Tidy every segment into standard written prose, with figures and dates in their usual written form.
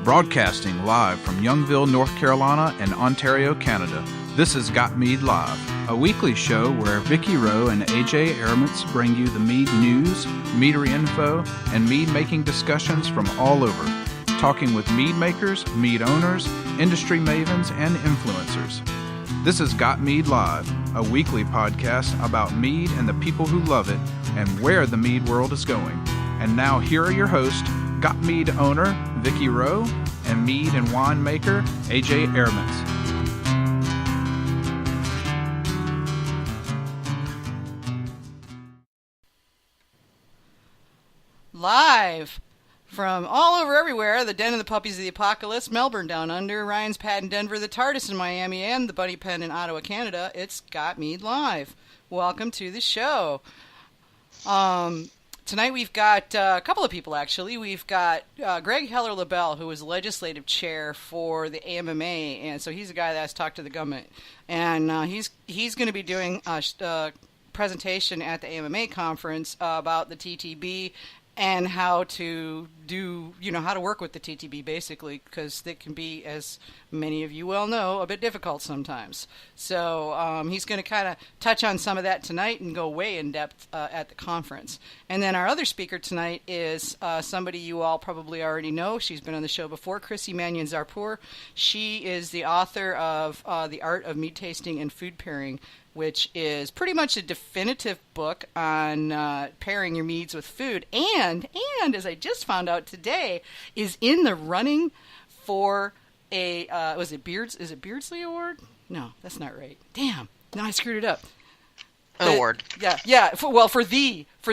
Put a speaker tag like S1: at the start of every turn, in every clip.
S1: Broadcasting live from Youngville, North Carolina and Ontario, Canada, this is Got Mead Live, a weekly show where Vicky Rowe and AJ Airmans bring you the Mead news, Meadery info, and mead making discussions from all over, talking with mead makers, mead owners, industry mavens, and influencers. This is Got Mead Live, a weekly podcast about mead and the people who love it and where the mead world is going. And now here are your hosts, Got Mead owner Vicky Rowe and mead and wine maker AJ Airmans.
S2: Live from all over everywhere, the Den of the Puppies of the Apocalypse, Melbourne down under, Ryan's Pad in Denver, the TARDIS in Miami, and the Bunny Pen in Ottawa, Canada. It's Got Mead Live. Welcome to the show. Tonight we've got a couple of people, actually. We've got Greg Heller-LaBelle, who is legislative chair for the AMMA, and so he's a guy that has talked to the government. And he's going to be doing a presentation at the AMMA conference about the TTB and how to do, how to work with the TTB, basically, because it can be, as many of you well know, a bit difficult sometimes. So he's going to kind of touch on some of that tonight and go way in depth at the conference. And then our other speaker tonight is somebody you all probably already know. She's been on the show before, Chrissie Manion Zaerpoor. She is the author of The Art of Mead Tasting and Food Pairing, which is pretty much a definitive book on pairing your meads with food, and as I just found out today, is in the running for a is it Beardsley Award? No, that's not right. Damn, no, I screwed it up.
S3: Award.
S2: Yeah. For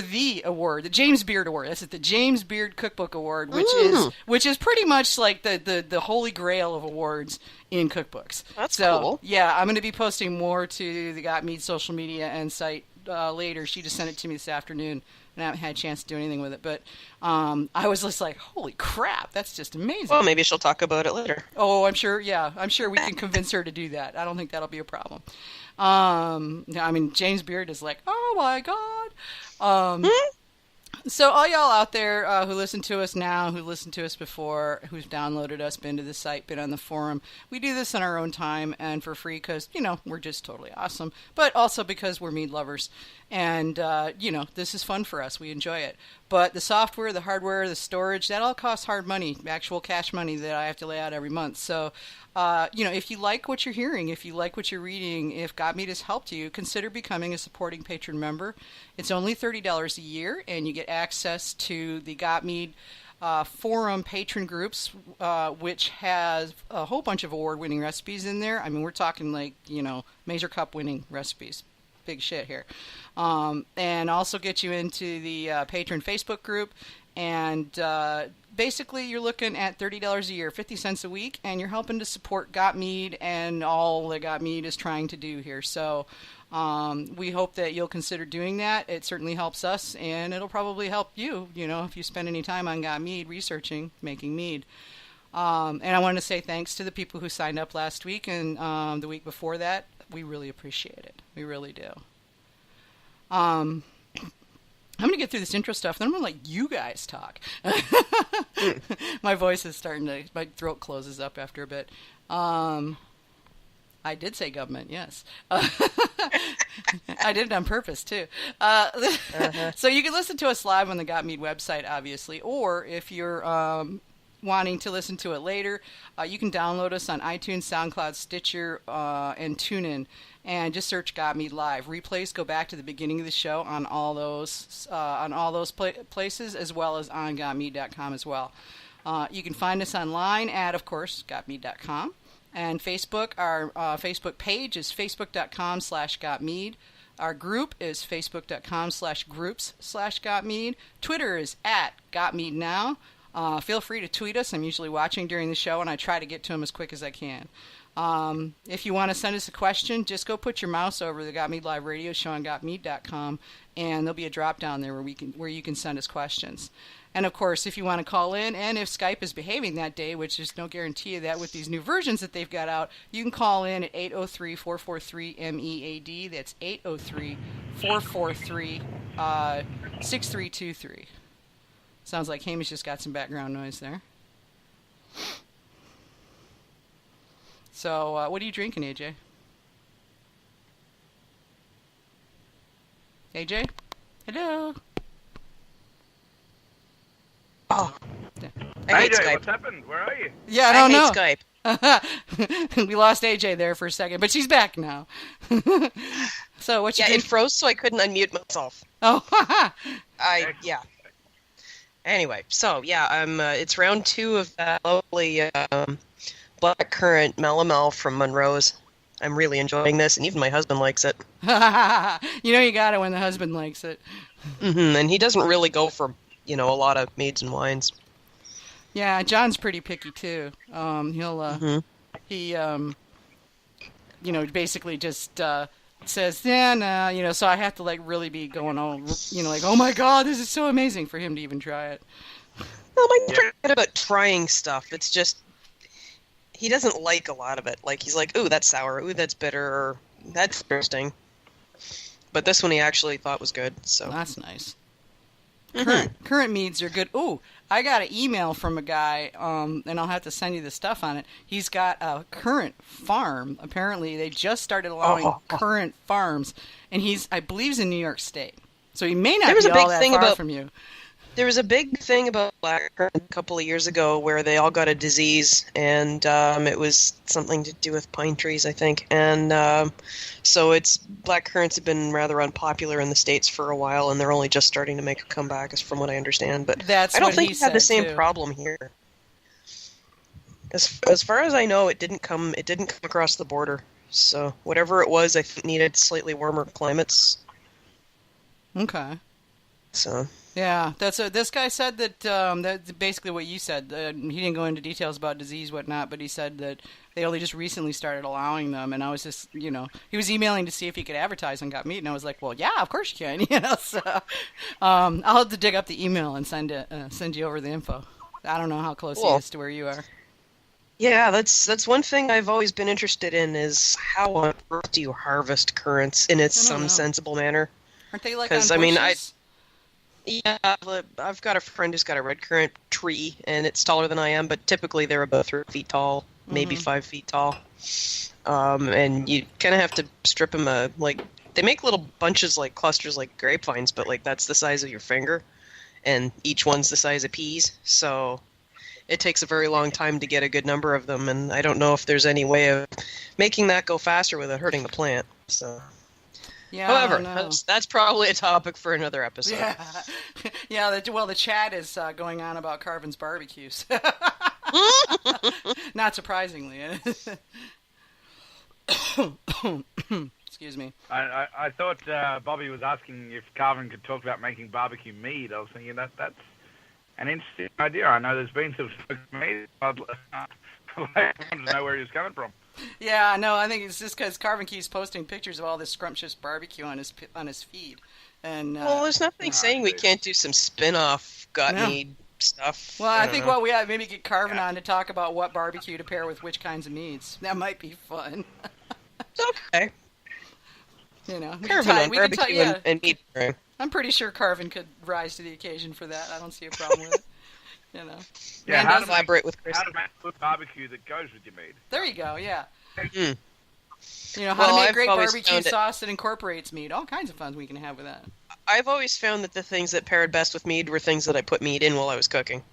S2: the award, the James Beard Award. That's it, the James Beard Cookbook Award, which is pretty much like the holy grail of awards in cookbooks.
S3: That's cool.
S2: Yeah, I'm going to be posting more to the Got Mead social media and site later. She just sent it to me this afternoon, and I haven't had a chance to do anything with it. But I was just like, holy crap, that's just amazing.
S3: Well, maybe she'll talk about it later.
S2: Oh, I'm sure. Yeah, I'm sure we can convince her to do that. I don't think that'll be a problem. I mean, James Beard is like, oh my God. So all y'all out there who listen to us now, who listened to us before, who's downloaded us, been to the site, been on the forum, we do this in our own time and for free because, we're just totally awesome, but also because we're mead lovers. And, this is fun for us. We enjoy it. But the software, the hardware, the storage, that all costs hard money, actual cash money that I have to lay out every month. So, if you like what you're hearing, if you like what you're reading, if Got Mead has helped you, consider becoming a supporting patron member. It's only $30 a year, and you get access to the Got Mead forum patron groups, which has a whole bunch of award-winning recipes in there. I mean, we're talking like, Major Cup winning recipes. Big shit here. And also get you into the patron Facebook group. And basically, you're looking at $30 a year, 50 cents a week, and you're helping to support Got Mead and all that Got Mead is trying to do here. So we hope that you'll consider doing that. It certainly helps us, and it'll probably help you, if you spend any time on Got Mead researching making mead. And I wanted to say thanks to the people who signed up last week and the week before that. We really appreciate it. We really do. I'm going to get through this intro stuff, then I'm going to let you guys talk. My voice is my throat closes up after a bit. I did say government, yes. I did it on purpose, too. So you can listen to us live on the Got Mead website, obviously, or if you're wanting to listen to it later, you can download us on iTunes, SoundCloud, Stitcher, and TuneIn, and just search Got Mead Live. Replays go back to the beginning of the show on all those places, as well as on gotmead.com as well. You can find us online at, of course, gotmead.com. And Facebook, our Facebook page is facebook.com/gotmead. Our group is facebook.com/groups/gotmead. Twitter is @gotmeadnow. Feel free to tweet us. I'm usually watching during the show, and I try to get to them as quick as I can. If you want to send us a question, just go put your mouse over the Got Mead Live radio show on gotmead.com, and there'll be a drop down there where you can send us questions. And of course, if you want to call in, and if Skype is behaving that day, which there's no guarantee of that with these new versions that they've got out, you can call in at 803-443-MEAD. That's 803-443-6323. Sounds like Hamish just got some background noise there. So, what are you drinking, AJ? AJ? Hello?
S3: Oh. I hate
S4: AJ,
S3: Skype.
S4: what's happened? Where are you?
S2: Yeah, I don't know.
S3: hate Skype.
S2: We lost AJ there for a second, but she's back now. So, what you
S3: Yeah,
S2: drink?
S3: it froze, so I couldn't unmute myself.
S2: Oh,
S3: Yeah. Anyway, so yeah, it's round 2 of that lovely blackcurrant Malamel from Monroe's. I'm really enjoying this, and even my husband likes it.
S2: you know you got it when the husband likes it.
S3: And he doesn't really go for, a lot of meads and wines.
S2: Yeah, John's pretty picky too. He basically just says, yeah, no, so I have to really be going on, oh my God, this is so amazing for him to even try it.
S3: Well, my forget about trying stuff. It's just he doesn't like a lot of it. Like he's like, ooh, that's sour. Ooh, that's bitter. Or, that's interesting. But this one he actually thought was good. So
S2: that's nice. Current meads are good. Ooh, I got an email from a guy, and I'll have to send you the stuff on it. He's got a currant farm. Apparently, they just started allowing currant farms, and I believe he's in New York State. So he may not be all that far from you.
S3: There was a big thing about blackcurrant a couple of years ago where they all got a disease, and it was something to do with pine trees, I think. And so blackcurrants have been rather unpopular in the States for a while, and they're only just starting to make a comeback, from what I understand. But I don't think he had the same problem here. As far as I know, it didn't come across the border. So whatever it was, I think needed slightly warmer climates.
S2: Okay.
S3: So.
S2: Yeah, this guy said that that's basically what you said. He didn't go into details about disease, whatnot, but he said that they only just recently started allowing them. And I was just, he was emailing to see if he could advertise on Got Meat, and I was like, well, yeah, of course you can, So I'll have to dig up the email and send you over the info. I don't know how close he is to where you are.
S3: Yeah, that's one thing I've always been interested in is how on earth do you harvest currants in some sensible manner?
S2: Aren't they like on bushes?
S3: Yeah, I've got a friend who's got a red currant tree, and it's taller than I am, but typically they're about 3 feet tall, maybe 5 feet tall. And you kind of have to strip them, they make little bunches like clusters like grapevines, but that's the size of your finger, and each one's the size of peas, so it takes a very long time to get a good number of them, and I don't know if there's any way of making that go faster without hurting the plant, so...
S2: Yeah,
S3: however, that's probably a topic for another episode.
S2: Yeah. The chat is going on about Carvin's barbecues. Not surprisingly. Excuse me.
S4: I thought Bobby was asking if Carvin could talk about making barbecue mead. I was thinking that's an interesting idea. I know there's been some mead. I wanted to know where he was coming from.
S2: Yeah, no, I think it's just because Carvin keeps posting pictures of all this scrumptious barbecue on his feed, and
S3: well, there's nothing saying we can't do some spin-off mead stuff.
S2: Well, I think what we have maybe get Carvin on to talk about what barbecue to pair with which kinds of meats. That might be fun.
S3: Okay.
S2: Carvin
S3: on barbecue and meat.
S2: I'm pretty sure Carvin could rise to the occasion for that. I don't see a problem with it.
S3: Yeah, how to collaborate with Chrissie.
S4: How to make barbecue that goes with your meat.
S2: There you go, yeah.
S3: Mm.
S2: How to make great barbecue sauce that incorporates meat. All kinds of fun we can have with that.
S3: I've always found that the things that paired best with mead were things that I put meat in while I was cooking.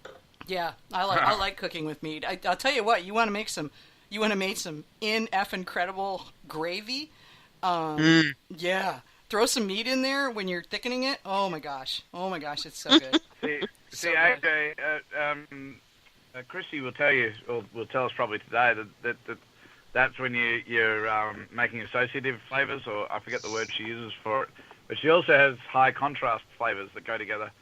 S2: Yeah, I like cooking with meat. I'll tell you what, you want to make some incredible gravy? Yeah. Throw some meat in there when you're thickening it. Oh my gosh, it's so good.
S4: See, AJ, Chrissie will tell you, or will tell us probably today, that's when you're making associative flavors, or I forget the word she uses for it. But she also has high contrast flavors that go together. And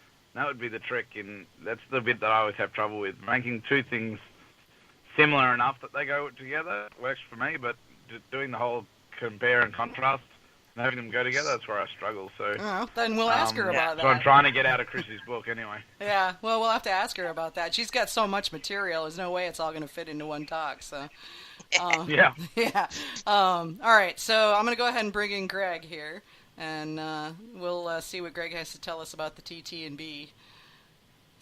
S4: that would be the trick, and that's the bit that I always have trouble with. Making two things similar enough that they go together works for me, but doing the whole compare and contrast and having them go together, that's where I struggle. So
S2: then we'll ask her about that.
S4: So I'm trying to get out of Chrissie's book anyway.
S2: Yeah, well, we'll have to ask her about that. She's got so much material. There's no way it's all going to fit into one talk. So
S4: yeah.
S2: All right, so I'm going to go ahead and bring in Greg here, and we'll see what Greg has to tell us about the TT and B.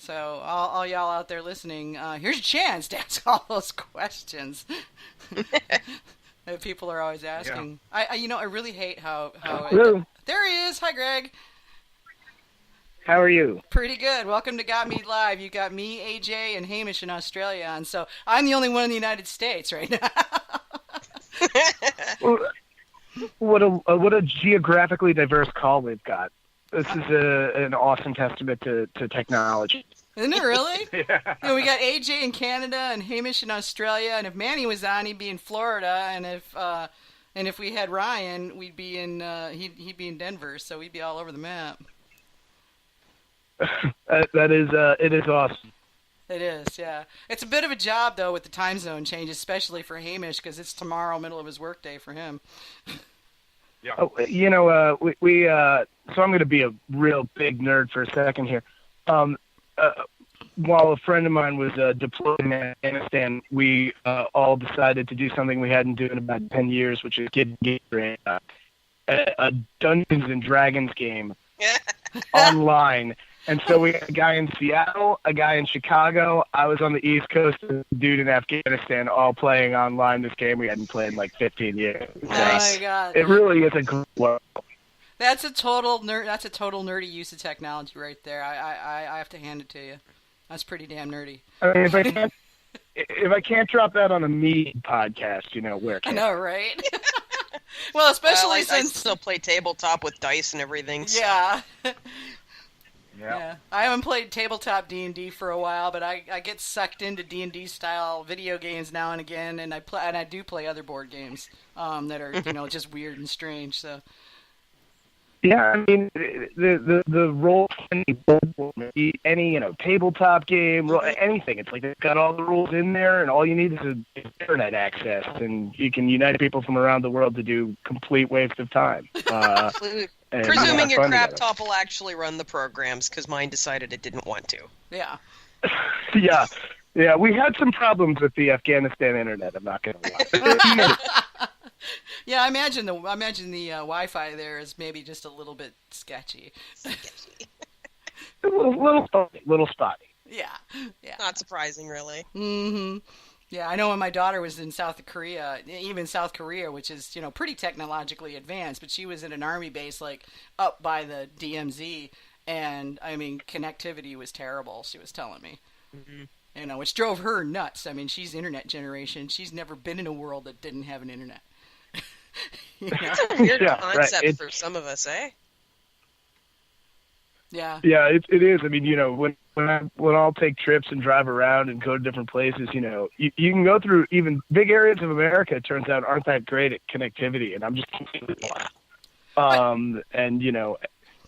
S2: So all y'all out there listening, here's your chance to ask all those questions that people are always asking. Yeah. I really hate how there he is. Hi, Greg.
S5: How are you?
S2: Pretty good. Welcome to Got Mead Live. You got me, AJ, and Hamish in Australia, and so I'm the only one in the United States right now.
S5: What a geographically diverse call we've got. This is an awesome testament to technology.
S2: Isn't it really?
S4: Yeah.
S2: You know, we got AJ in Canada and Hamish in Australia, and if Manny was on, he'd be in Florida, and if we had Ryan, we'd be in he'd be in Denver, so we'd be all over the map.
S5: It is awesome.
S2: It is, yeah. It's a bit of a job though with the time zone change, especially for Hamish because it's tomorrow, middle of his workday for him.
S4: Yeah.
S5: Oh, you know, we so I'm going to be a real big nerd for a second here. While a friend of mine was deployed in Afghanistan, we all decided to do something we hadn't done in about 10 years, which is get a Dungeons and Dragons game online. And so we had a guy in Seattle, a guy in Chicago. I was on the East Coast, and a dude in Afghanistan, all playing online this game we hadn't played in like 15 years.
S2: Oh my God!
S5: It really is a great world.
S2: That's a total nerdy use of technology right there. I have to hand it to you. That's pretty damn nerdy.
S5: I mean, if I can't drop that on a Mead podcast, you know, where can
S2: I know, right? Well, especially since
S3: I still play tabletop with dice and everything. So.
S2: Yeah.
S4: Yeah.
S2: I haven't played tabletop D&D for a while, but I get sucked into D&D style video games now and again, and I do play other board games that are just weird and strange. So.
S5: Yeah, I mean the role any tabletop game, anything. It's like they've got all the rules in there, and all you need is internet access, and you can unite people from around the world to do complete waste of time.
S3: Presuming your crap top will actually run the programs, because mine decided it didn't want to.
S2: Yeah.
S5: Yeah. We had some problems with the Afghanistan internet. I'm not going to lie.
S2: Yeah, I imagine the Wi-Fi there is maybe just a little bit sketchy.
S5: a little spotty.
S2: Yeah.
S3: Not surprising, really.
S2: Mm-hmm. Yeah, I know when my daughter was in South Korea, which is, pretty technologically advanced, but she was in an army base, like, up by the DMZ, and, I mean, connectivity was terrible, she was telling me. Mm-hmm. Which drove her nuts. I mean, she's internet generation. She's never been in a world that didn't have an internet.
S3: It's a weird concept for some of us, eh?
S2: Yeah.
S5: Yeah, it is. I mean, when I'll take trips and drive around and go to different places, you can go through even big areas of America, it turns out, aren't that great at connectivity, and I'm just completely lost.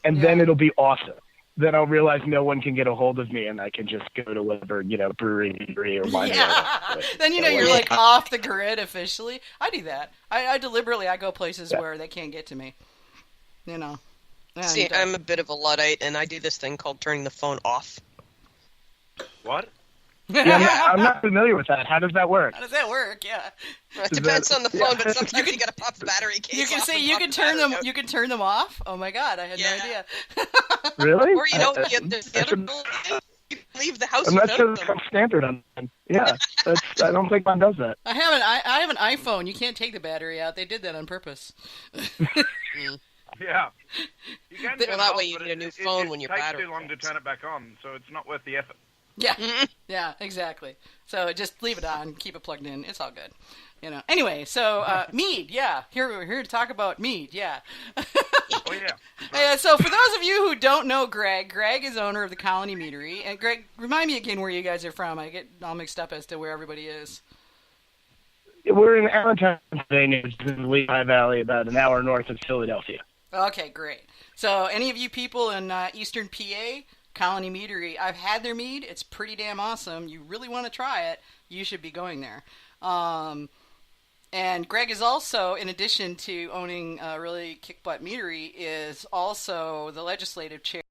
S5: Then it'll be awesome. Then I'll realize no one can get a hold of me, and I can just go to whatever, brewery, Meadery, or wine.
S2: Yeah. Then you're like off the grid officially. I do that. I deliberately go places where they can't get to me. And,
S3: see, I'm a bit of a Luddite, and I do this thing called turning the phone off.
S4: What?
S5: Yeah, I'm not familiar with that. How does that work?
S2: How does that work? Yeah.
S3: It depends on the phone, but sometimes you got to pop the battery case.
S2: You can say you can turn them. You can turn them off. Oh my God, I had no idea.
S5: Really?
S3: Or there's the other rule. You can leave the house.
S5: I'm not sure that's standard on them. Yeah, I don't think mine does that.
S2: I have an iPhone. You can't take the battery out. They did that on purpose.
S4: Yeah. You can
S3: well, that way you need a new phone when your battery.
S4: It takes too long to turn it back on, so it's not worth the effort.
S2: Yeah, yeah, exactly. So just leave it on, keep it plugged in. It's all good, Anyway, so Mead, yeah, we're here to talk about Mead, yeah.
S4: Oh yeah.
S2: So for those of you who don't know Greg is owner of the Colony Meadery. And Greg, remind me again where you guys are from. I get all mixed up as to where everybody is.
S5: We're in Allentown, Pennsylvania, which is in the Lehigh Valley, about an hour north of Philadelphia.
S2: Okay, great. So any of you people in Eastern PA, Colony Meadery, I've had their mead. It's pretty damn awesome. You really want to try it, you should be going there. And Greg is also, in addition to owning a really kick-butt meadery, is also the legislative chair